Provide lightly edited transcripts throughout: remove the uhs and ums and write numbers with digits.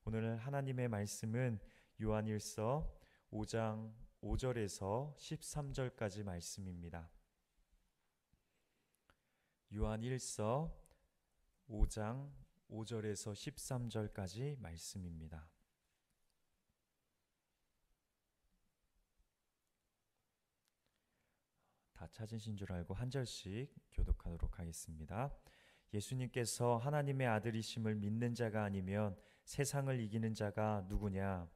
오늘 하나님의 말씀은 요한일서 5장 5절에서 13절까지 말씀입니다. 요한일서 5장 5절에서 13절까지 말씀입니다. 다 찾으신 줄 알고 한 절씩 교독하도록 하겠습니다. 예수님께서 하나님의 아들이심을 믿는 자가 아니면 세상을 이기는 자가 누구냐?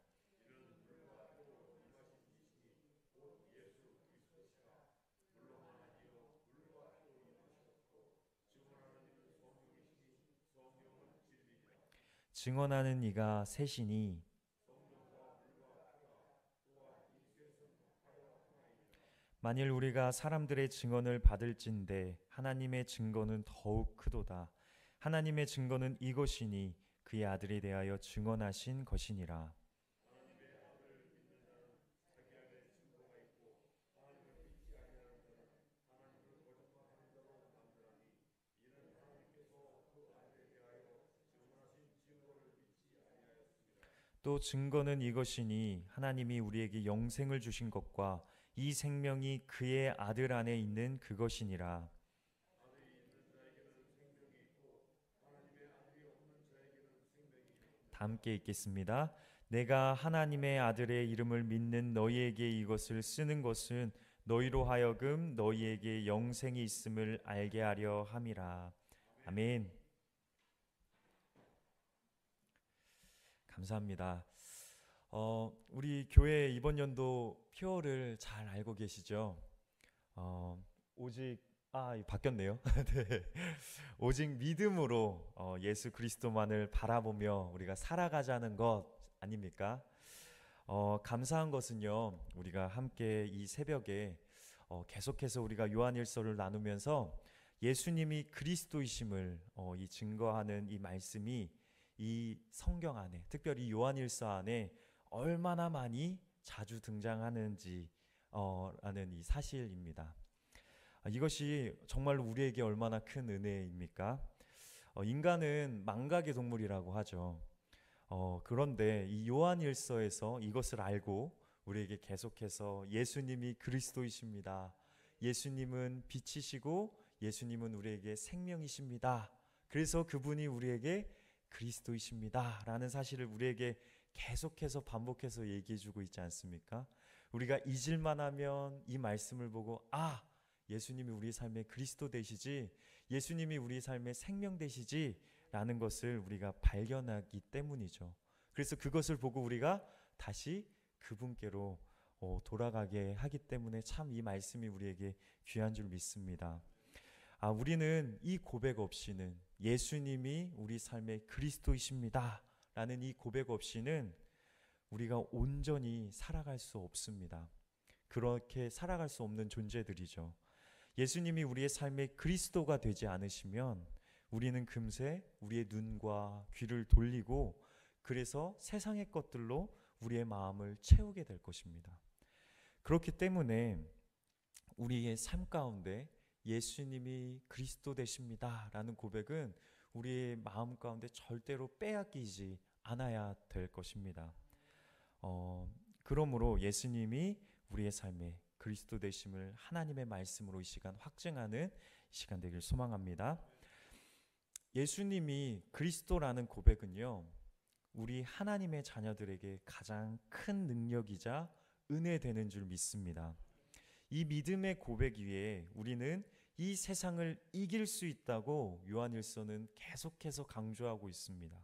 증언하는 이가 셋이니 만일 우리가 사람들의 증언을 받을진대 하나님의 증거는 더욱 크도다. 하나님의 증거는 이것이니 그의 아들에 대하여 증언하신 것이니라. 또 증거는 이것이니 하나님이 우리에게 영생을 주신 것과 이 생명이 그의 아들 안에 있는 그것이니라. 다 함께 읽겠습니다. 내가 하나님의 아들의 이름을 믿는 너희에게 이것을 쓰는 것은 너희로 하여금 너희에게 영생이 있음을 알게 하려 함이라. 아멘. 감사합니다. 우리 교회 이번 연도 표어를 잘 알고 계시죠? 오직 바뀌었네요. 네. 오직 믿음으로 예수 그리스도만을 바라보며 우리가 살아가자는 것 아닙니까? 감사한 것은요, 우리가 함께 이 새벽에 계속해서 우리가 요한일서를 나누면서 예수님이 그리스도이심을 이 증거하는 이 말씀이 이 성경 안에, 특별히 요한일서 안에 얼마나 많이 자주 등장하는지 라는 이 사실입니다. 이것이 정말 우리에게 얼마나 큰 은혜입니까? 인간은 망각의 동물이라고 하죠. 그런데 이 요한일서에서 이것을 알고 우리에게 계속해서 예수님이 그리스도이십니다. 예수님은 빛이시고 예수님은 우리에게 생명이십니다. 그래서 그분이 우리에게 그리스도이십니다. 라는 사실을 우리에게 계속해서 반복해서 얘기해주고 있지 않습니까? 우리가 잊을만 하면 이 말씀을 보고 예수님이 우리 삶의 그리스도 되시지, 예수님이 우리 삶의 생명 되시지 라는 것을 우리가 발견하기 때문이죠. 그래서 그것을 보고 우리가 다시 그분께로 돌아가게 하기 때문에 참 이 말씀이 우리에게 귀한 줄 믿습니다. 우리는 이 고백 없이는, 예수님이 우리 삶의 그리스도이십니다 라는 이 고백 없이는 우리가 온전히 살아갈 수 없습니다. 그렇게 살아갈 수 없는 존재들이죠. 예수님이 우리의 삶의 그리스도가 되지 않으시면 우리는 금세 우리의 눈과 귀를 돌리고 그래서 세상의 것들로 우리의 마음을 채우게 될 것입니다. 그렇기 때문에 우리의 삶 가운데 예수님이 그리스도 되십니다 라는 고백은 우리의 마음 가운데 절대로 빼앗기지 않아야 될 것입니다. 그러므로 예수님이 우리의 삶에 그리스도 되심을 하나님의 말씀으로 이 시간 확증하는 시간 되길 소망합니다. 예수님이 그리스도라는 고백은요, 우리 하나님의 자녀들에게 가장 큰 능력이자 은혜 되는 줄 믿습니다. 이 믿음의 고백 위에 우리는 이 세상을 이길 수 있다고 요한일서는 계속해서 강조하고 있습니다.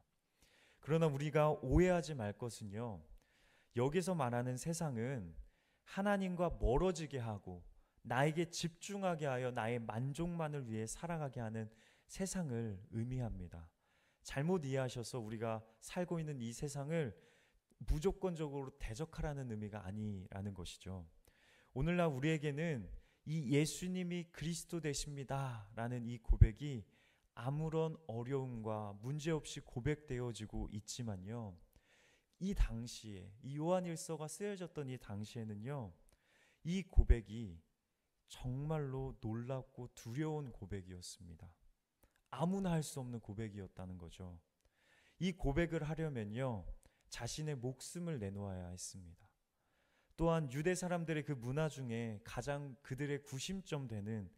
그러나 우리가 오해하지 말 것은요, 여기서 말하는 세상은 하나님과 멀어지게 하고 나에게 집중하게 하여 나의 만족만을 위해 살아가게 하는 세상을 의미합니다. 잘못 이해하셔서 우리가 살고 있는 이 세상을 무조건적으로 대적하라는 의미가 아니라는 것이죠. 오늘날 우리에게는 이 예수님이 그리스도 되십니다 라는 이 고백이 아무런 어려움과 문제없이 고백되어지고 있지만요, 이 당시에, 이 요한일서가 쓰여졌던 이 당시에는요, 이 고백이 정말로 놀랍고 두려운 고백이었습니다. 아무나 할 수 없는 고백이었다는 거죠. 이 고백을 하려면요, 자신의 목숨을 내놓아야 했습니다. 또한 유대 사람들의 그 문화 중에 가장 그들의 구심점 되는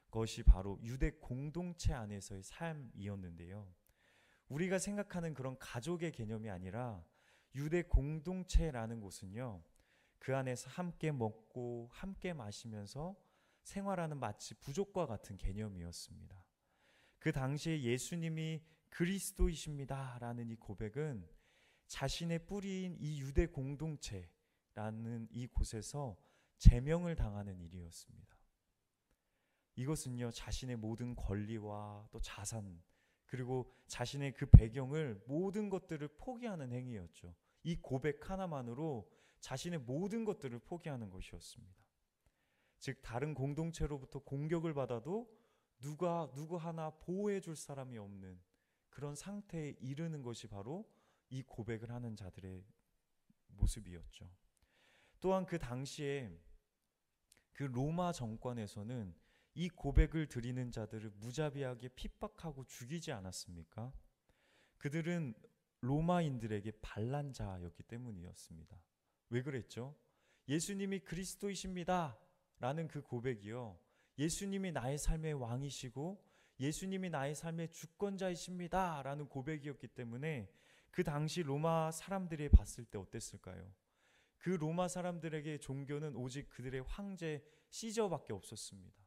것이 바로 유대 공동체 안에서의 삶이었는데요. 우리가 생각하는 그런 가족의 개념이 아니라 유대 공동체라는 곳은요, 그 안에서 함께 먹고 함께 마시면서 생활하는 마치 부족과 같은 개념이었습니다. 그 당시에 예수님이 그리스도이십니다 라는 이 고백은 자신의 뿌리인 이 유대 공동체라는 이 곳에서 제명을 당하는 일이었습니다. 이것은요, 자신의 모든 권리와 또 자산, 그리고 자신의 그 배경을, 모든 것들을 포기하는 행위였죠. 이 고백 하나만으로 자신의 모든 것들을 포기하는 것이었습니다. 즉 다른 공동체로부터 공격을 받아도 누구 하나 보호해 줄 사람이 없는 그런 상태에 이르는 것이 바로 이 고백을 하는 자들의 모습이었죠. 또한 그 당시에 그 로마 정권에서는 이 고백을 드리는 자들을 무자비하게 핍박하고 죽이지 않았습니까? 그들은 로마인들에게 반란자였기 때문이었습니다. 왜 그랬죠? 예수님이 그리스도이십니다 라는 그 고백이요, 예수님이 나의 삶의 왕이시고 예수님이 나의 삶의 주권자이십니다 라는 고백이었기 때문에 그 당시 로마 사람들이 봤을 때 어땠을까요? 그 로마 사람들에게 종교는 오직 그들의 황제 시저밖에 없었습니다.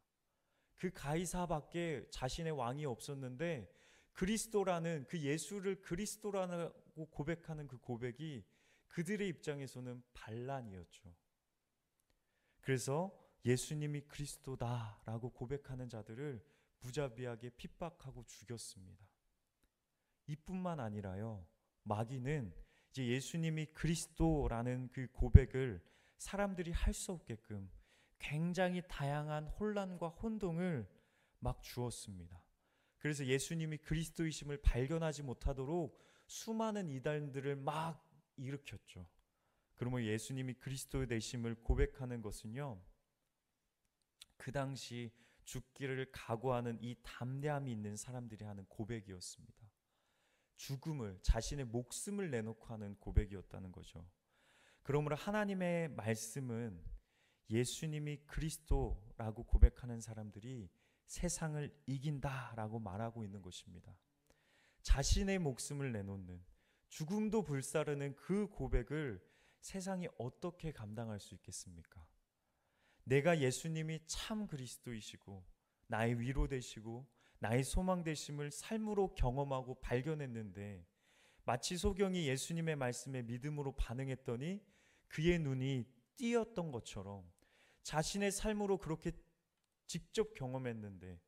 그 가이사밖에 자신의 왕이 없었는데 그리스도라는, 그 예수를 그리스도라고 고백하는 그 고백이 그들의 입장에서는 반란이었죠. 그래서 예수님이 그리스도다라고 고백하는 자들을 무자비하게 핍박하고 죽였습니다. 이뿐만 아니라요, 마귀는 이제 예수님이 그리스도라는 그 고백을 사람들이 할 수 없게끔 굉장히 다양한 혼란과 혼동을 막 주었습니다. 그래서 예수님이 그리스도이심을 발견하지 못하도록 수많은 이단들을 막 일으켰죠. 그러면 예수님이 그리스도 되심을 고백하는 것은요, 그 당시 죽기를 각오하는 이 담대함이 있는 사람들이 하는 고백이었습니다. 죽음을, 자신의 목숨을 내놓고 하는 고백이었다는 거죠. 그러므로 하나님의 말씀은 예수님이 그리스도라고 고백하는 사람들이 세상을 이긴다라고 말하고 있는 것입니다. 자신의 목숨을 내놓는, 죽음도 불사르는 그 고백을 세상이 어떻게 감당할 수 있겠습니까? 내가 예수님이 참 그리스도이시고 나의 위로 되시고 나의 소망 되심을 삶으로 경험하고 발견했는데, 마치 소경이 예수님의 말씀에 믿음으로 반응했더니 그의 눈이 띄었던 것처럼 자신의 삶으로 그렇게 직접 경험했는데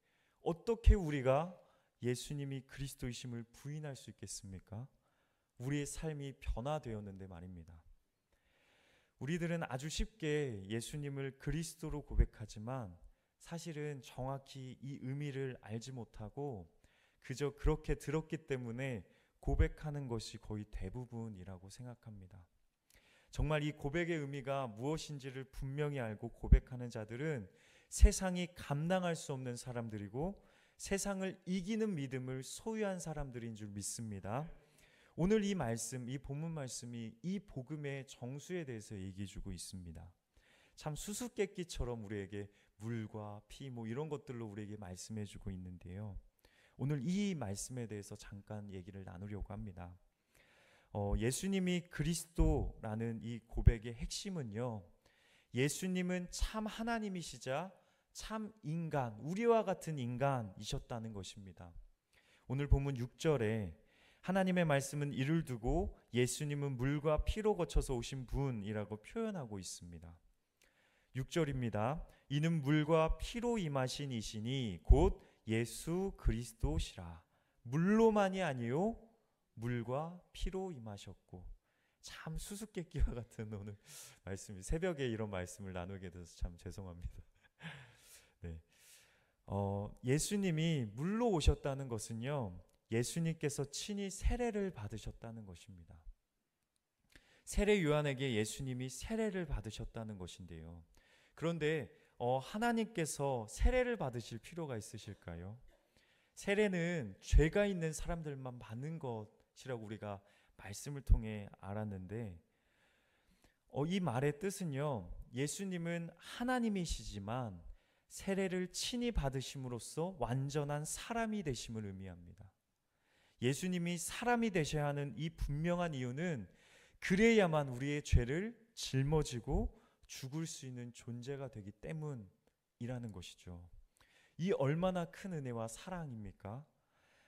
어떻게 우리가 예수님이 그리스도이심을 부인할 수 있겠습니까? 우리의 삶이 변화되었는데 말입니다. 우리들은 아주 쉽게 예수님을 그리스도로 고백하지만 사실은 정확히 이 의미를 알지 못하고 그저 그렇게 들었기 때문에 고백하는 것이 거의 대부분이라고 생각합니다. 정말 이 고백의 의미가 무엇인지를 분명히 알고 고백하는 자들은 세상이 감당할 수 없는 사람들이고 세상을 이기는 믿음을 소유한 사람들인 줄 믿습니다. 오늘 이 말씀, 이 본문 말씀이 이 복음의 정수에 대해서 얘기해 주고 있습니다. 참 수수께끼처럼 우리에게 물과 피 이런 것들로 우리에게 말씀해 주고 있는데요, 오늘 이 말씀에 대해서 잠깐 얘기를 나누려고 합니다. 예수님이 그리스도라는 이 고백의 핵심은요, 예수님은 참 하나님이시자 참 인간, 우리와 같은 인간이셨다는 것입니다. 오늘 본문 6절에 하나님의 말씀은 이를 두고 예수님은 물과 피로 거쳐서 오신 분이라고 표현하고 있습니다. 6절입니다. 이는 물과 피로 임하신 이시니 곧 예수 그리스도시라. 물로만이 아니요 물과 피로 임하셨고. 참 수수께끼와 같은 오늘 말씀이, 새벽에 이런 말씀을 나누게 돼서 참 죄송합니다. 네. 예수님이 물로 오셨다는 것은요, 예수님께서 친히 세례를 받으셨다는 것입니다. 세례 요한에게 예수님이 세례를 받으셨다는 것인데요, 그런데 하나님께서 세례를 받으실 필요가 있으실까요? 세례는 죄가 있는 사람들만 받는 것 것이라고 우리가 말씀을 통해 알았는데, 이 말의 뜻은요, 예수님은 하나님이시지만 세례를 친히 받으심으로써 완전한 사람이 되심을 의미합니다. 예수님이 사람이 되셔야 하는 이 분명한 이유는 그래야만 우리의 죄를 짊어지고 죽을 수 있는 존재가 되기 때문이라는 것이죠. 이 얼마나 큰 은혜와 사랑입니까?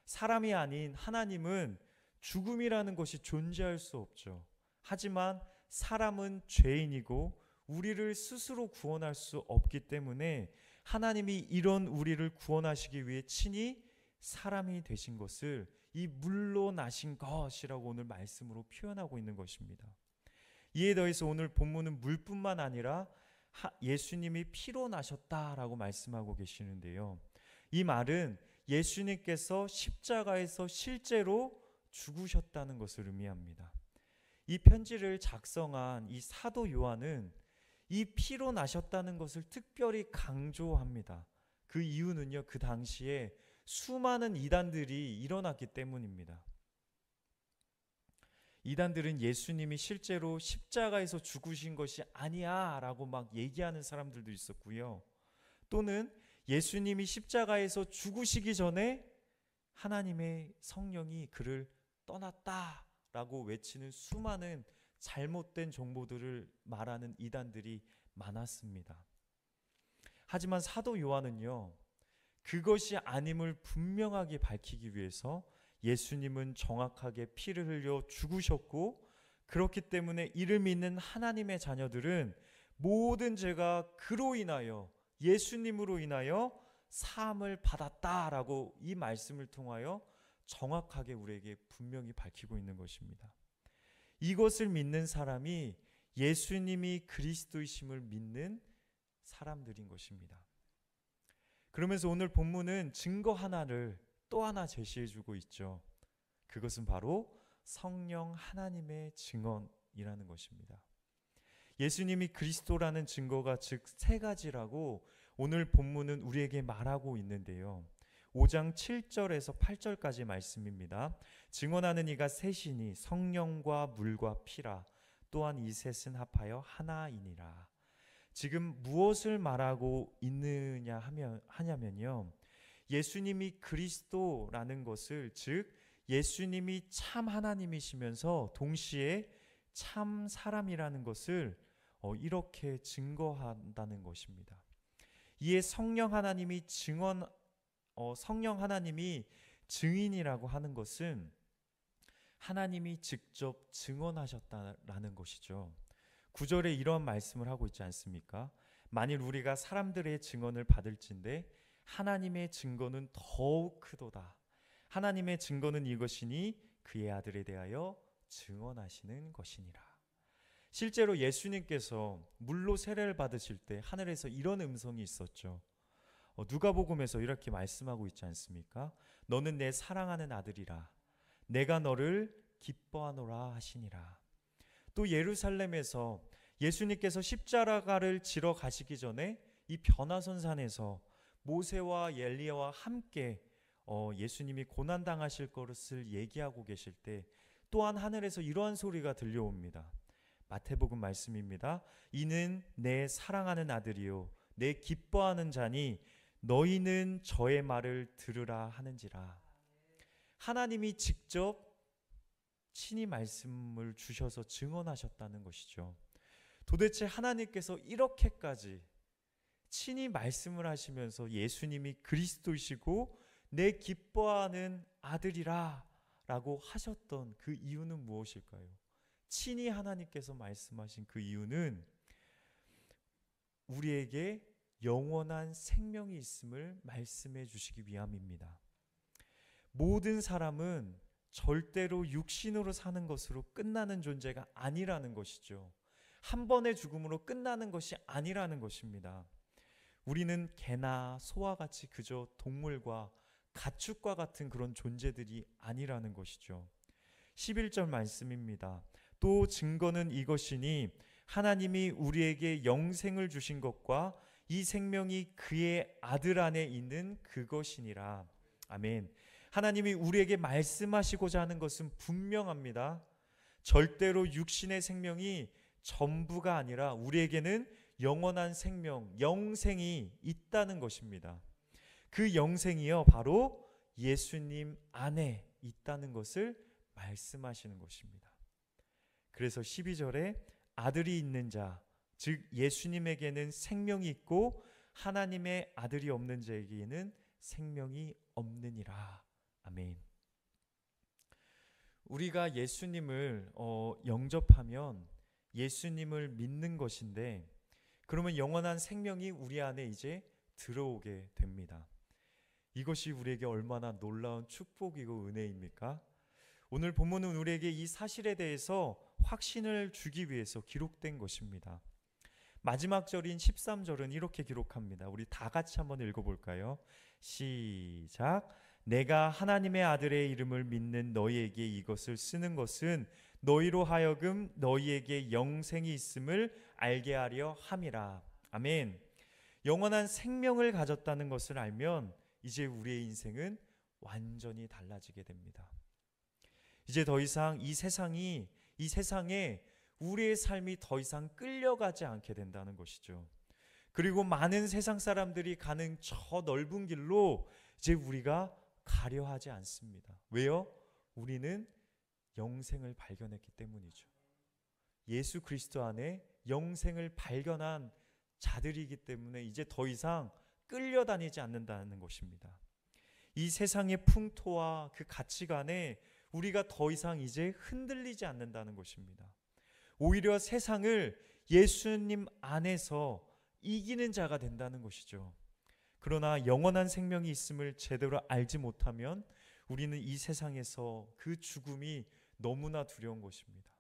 사람이 아닌 하나님은 죽음이라는 것이 존재할 수 없죠. 하지만 사람은 죄인이고 우리를 스스로 구원할 수 없기 때문에 하나님이 이런 우리를 구원하시기 위해 친히 사람이 되신 것을 이 물로 나신 것이라고 오늘 말씀으로 표현하고 있는 것입니다. 이에 더해서 오늘 본문은 물뿐만 아니라 예수님이 피로 나셨다라고 말씀하고 계시는데요. 이 말은 예수님께서 십자가에서 실제로 죽으셨다는 것을 의미합니다. 이 편지를 작성한 이 사도 요한은 이 피로 나셨다는 것을 특별히 강조합니다. 그 이유는요, 그 당시에 수많은 이단들이 일어났기 때문입니다. 이단들은 예수님이 실제로 십자가에서 죽으신 것이 아니야 라고 막 얘기하는 사람들도 있었고요. 또는 예수님이 십자가에서 죽으시기 전에 하나님의 성령이 그를 떠났다 라고 외치는 수많은 잘못된 정보들을 말하는 이단들이 많았습니다. 하지만 사도 요한은요, 그것이 아님을 분명하게 밝히기 위해서 예수님은 정확하게 피를 흘려 죽으셨고, 그렇기 때문에 이를 믿는 하나님의 자녀들은 모든 죄가 그로 인하여, 예수님으로 인하여 사함을 받았다라고 이 말씀을 통하여 정확하게 우리에게 분명히 밝히고 있는 것입니다. 이것을 믿는 사람이 예수님이 그리스도이심을 믿는 사람들인 것입니다. 그러면서 오늘 본문은 증거 하나를 또 하나 제시해주고 있죠. 그것은 바로 성령 하나님의 증언이라는 것입니다. 예수님이 그리스도라는 증거가 즉 세 가지라고 오늘 본문은 우리에게 말하고 있는데요. 5장 7절에서 8절까지 말씀입니다. 증언하는 이가 셋이니 성령과 물과 피라. 또한 이 셋은 합하여 하나이니라. 지금 무엇을 말하고 있느냐 하냐면요, 예수님이 그리스도라는 것을, 즉 예수님이 참 하나님이시면서 동시에 참 사람이라는 것을 이렇게 증거한다는 것입니다. 이에 성령 하나님이 증인이라고 하는 것은 하나님이 직접 증언하셨다라는 것이죠. 9절에 이런 말씀을 하고 있지 않습니까? 만일 우리가 사람들의 증언을 받을진대 하나님의 증거는 더욱 크도다. 하나님의 증거는 이것이니 그의 아들에 대하여 증언하시는 것이니라. 실제로 예수님께서 물로 세례를 받으실 때 하늘에서 이런 음성이 있었죠. 누가복음에서 이렇게 말씀하고 있지 않습니까? 너는 내 사랑하는 아들이라. 내가 너를 기뻐하노라 하시니라. 또 예루살렘에서 예수님께서 십자가를 지러 가시기 전에 이 변화선산에서 모세와 엘리야와 함께 예수님이 고난당하실 것을 얘기하고 계실 때 또한 하늘에서 이러한 소리가 들려옵니다. 마태복음 말씀입니다. 이는 내 사랑하는 아들이요 내 기뻐하는 자니 너희는 저의 말을 들으라 하는지라. 하나님이 직접 친히 말씀을 주셔서 증언하셨다는 것이죠. 도대체 하나님께서 이렇게까지 친히 말씀을 하시면서 예수님이 그리스도이시고 내 기뻐하는 아들이라 라고 하셨던 그 이유는 무엇일까요? 친히 하나님께서 말씀하신 그 이유는 우리에게 영원한 생명이 있음을 말씀해 주시기 위함입니다. 모든 사람은 절대로 육신으로 사는 것으로 끝나는 존재가 아니라는 것이죠. 한 번의 죽음으로 끝나는 것이 아니라는 것입니다. 우리는 개나 소와 같이 그저 동물과 가축과 같은 그런 존재들이 아니라는 것이죠. 11절 말씀입니다. 또 증거는 이것이니 하나님이 우리에게 영생을 주신 것과 이 생명이 그의 아들 안에 있는 그것이니라. 아멘. 하나님이 우리에게 말씀하시고자 하는 것은 분명합니다. 절대로 육신의 생명이 전부가 아니라 우리에게는 영원한 생명, 영생이 있다는 것입니다. 그 영생이요, 바로 예수님 안에 있다는 것을 말씀하시는 것입니다. 그래서 12절에 아들이 있는 자, 즉 예수님에게는 생명이 있고 하나님의 아들이 없는 자에게는 생명이 없느니라. 아멘. 우리가 예수님을 영접하면 예수님을 믿는 것인데, 그러면 영원한 생명이 우리 안에 이제 들어오게 됩니다. 이것이 우리에게 얼마나 놀라운 축복이고 은혜입니까? 오늘 본문은 우리에게 이 사실에 대해서 확신을 주기 위해서 기록된 것입니다. 마지막 절인 13절은 이렇게 기록합니다. 우리 다 같이 한번 읽어볼까요? 시작. 내가 하나님의 아들의 이름을 믿는 너희에게 이것을 쓰는 것은 너희로 하여금 너희에게 영생이 있음을 알게 하려 함이라. 아멘. 영원한 생명을 가졌다는 것을 알면 이제 우리의 인생은 완전히 달라지게 됩니다. 이제 더 이상 이 세상에 우리의 삶이 더 이상 끌려가지 않게 된다는 것이죠. 그리고 많은 세상 사람들이 가는 저 넓은 길로 이제 우리가 가려 하지 않습니다. 왜요? 우리는 영생을 발견했기 때문이죠. 예수 그리스도 안에 영생을 발견한 자들이기 때문에 이제 더 이상 끌려다니지 않는다는 것입니다. 이 세상의 풍토와 그 가치관에 우리가 더 이상 이제 흔들리지 않는다는 것입니다. 오히려 세상을 예수님 안에서 이기는 자가 된다는 것이죠. 그러나 영원한 생명이 있음을 제대로 알지 못하면 우리는 이 세상에서 그 죽음이 너무나 두려운 것입니다.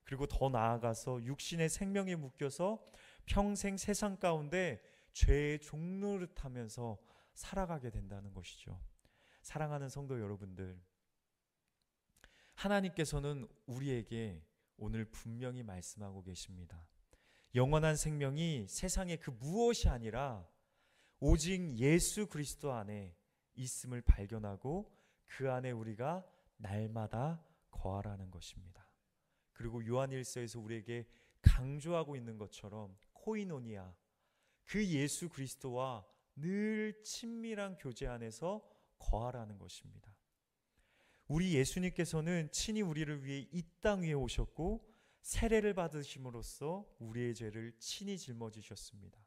그리고 더 나아가서 육신의 생명에 묶여서 평생 세상 가운데 죄의 종노릇하면서 살아가게 된다는 것이죠. 사랑하는 성도 여러분들, 하나님께서는 우리에게 오늘 분명히 말씀하고 계십니다. 영원한 생명이 세상의 그 무엇이 아니라 오직 예수 그리스도 안에 있음을 발견하고 그 안에 우리가 날마다 거하라는 것입니다. 그리고 요한일서에서 우리에게 강조하고 있는 것처럼 코이노니아, 그 예수 그리스도와 늘 친밀한 교제 안에서 거하라는 것입니다. 우리 예수님께서는 친히 우리를 위해 이 땅 위에 오셨고 세례를 받으심으로써 우리의 죄를 친히 짊어지셨습니다.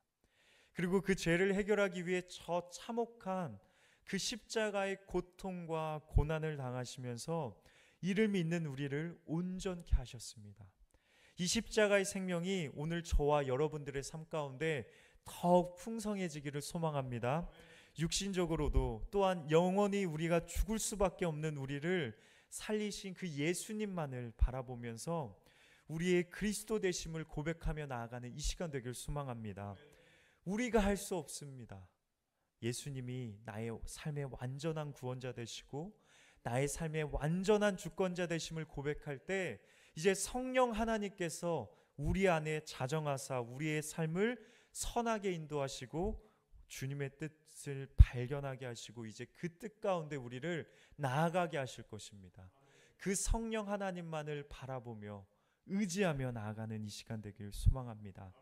그리고 그 죄를 해결하기 위해 저 참혹한 그 십자가의 고통과 고난을 당하시면서 이를 믿는 우리를 온전케 하셨습니다. 이 십자가의 생명이 오늘 저와 여러분들의 삶 가운데 더욱 풍성해지기를 소망합니다. 육신적으로도 또한 영원히 우리가 죽을 수밖에 없는 우리를 살리신 그 예수님만을 바라보면서 우리의 그리스도 되심을 고백하며 나아가는 이 시간 되길 소망합니다. 우리가 할 수 없습니다. 예수님이 나의 삶의 완전한 구원자 되시고 나의 삶의 완전한 주권자 되심을 고백할 때 이제 성령 하나님께서 우리 안에 자정하사 우리의 삶을 선하게 인도하시고 주님의 뜻을 발견하게 하시고 이제 그 뜻 가운데 우리를 나아가게 하실 것입니다. 그 성령 하나님만을 바라보며 의지하며 나아가는 이 시간 되길 소망합니다.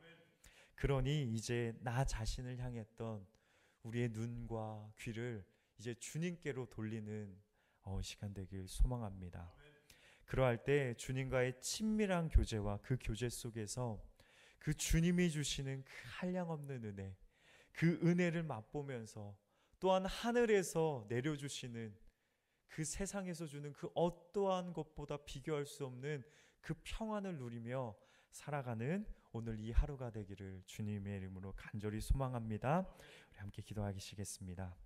그러니 이제 나 자신을 향했던 우리의 눈과 귀를 이제 주님께로 돌리는 시간 되길 소망합니다. 그러할 때 주님과의 친밀한 교제와 그 교제 속에서 그 주님이 주시는 그 한량없는 은혜, 그 은혜를 맛보면서 또한 하늘에서 내려주시는 그 세상에서 주는 그 어떠한 것보다 비교할 수 없는 그 평안을 누리며 살아가는 오늘 이 하루가 되기를 주님의 이름으로 간절히 소망합니다. 우리 함께 기도하시겠습니다.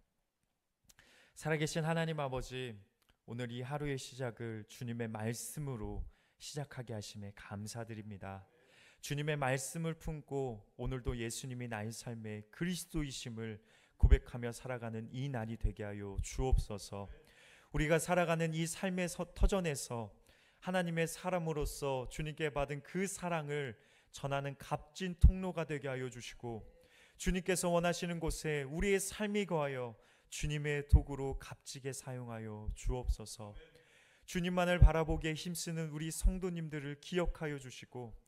살아계신 하나님 아버지, 오늘 이 하루의 시작을 주님의 말씀으로 시작하게 하심에 감사드립니다. 주님의 말씀을 품고 오늘도 예수님이 나의 삶의 그리스도이심을 고백하며 살아가는 이 날이 되게 하여 주옵소서. 우리가 살아가는 이 삶의 터전에서 하나님의 사람으로서 주님께 받은 그 사랑을 전하는 값진 통로가 되게 하여 주시고 주님께서 원하시는 곳에 우리의 삶이 거하여 주님의 도구로 값지게 사용하여 주옵소서. 주님만을 바라보기에 힘쓰는 우리 성도님들을 기억하여 주시고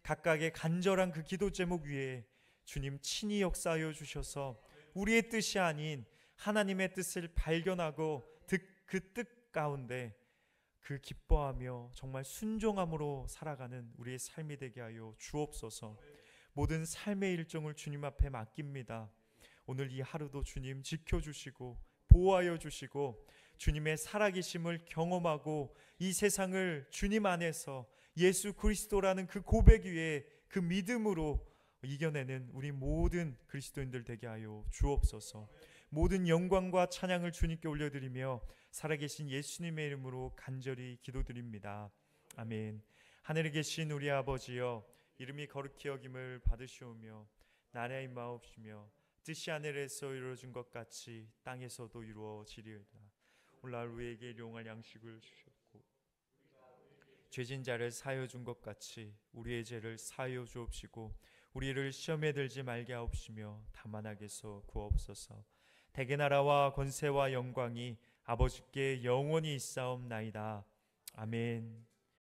각각의 간절한 그 기도 제목 위에 주님 친히 역사하여 주셔서 우리의 뜻이 아닌 하나님의 뜻을 발견하고 그 뜻 가운데 그 기뻐하며 정말 순종함으로 살아가는 우리의 삶이 되게 하여 주옵소서. 모든 삶의 일정을 주님 앞에 맡깁니다. 오늘 이 하루도 주님 지켜주시고 보호하여 주시고 주님의 살아계심을 경험하고 이 세상을 주님 안에서 예수 그리스도라는 그 고백 위에 그 믿음으로 이겨내는 우리 모든 그리스도인들 되게 하여 주옵소서. 모든 영광과 찬양을 주님께 올려드리며 살아계신 예수님의 이름으로 간절히 기도드립니다. 아멘. 하늘에 계신 우리 아버지여, 이름이 거룩히 여김을 받으시오며 나라의 마옵시며 뜻이 하늘에서 이루어진 것 같이 땅에서도 이루어지리이다. 오늘 우리에게 일용할 양식을 주셨고 죄진 자를 사하여 준 것 같이 우리의 죄를 사하여 주옵시고 우리를 시험에 들지 말게 하옵시며 다만 악에서 구하옵소서. 대개 나라와 권세와 영광이 아버지께 영원히 있사옵나이다. 아멘.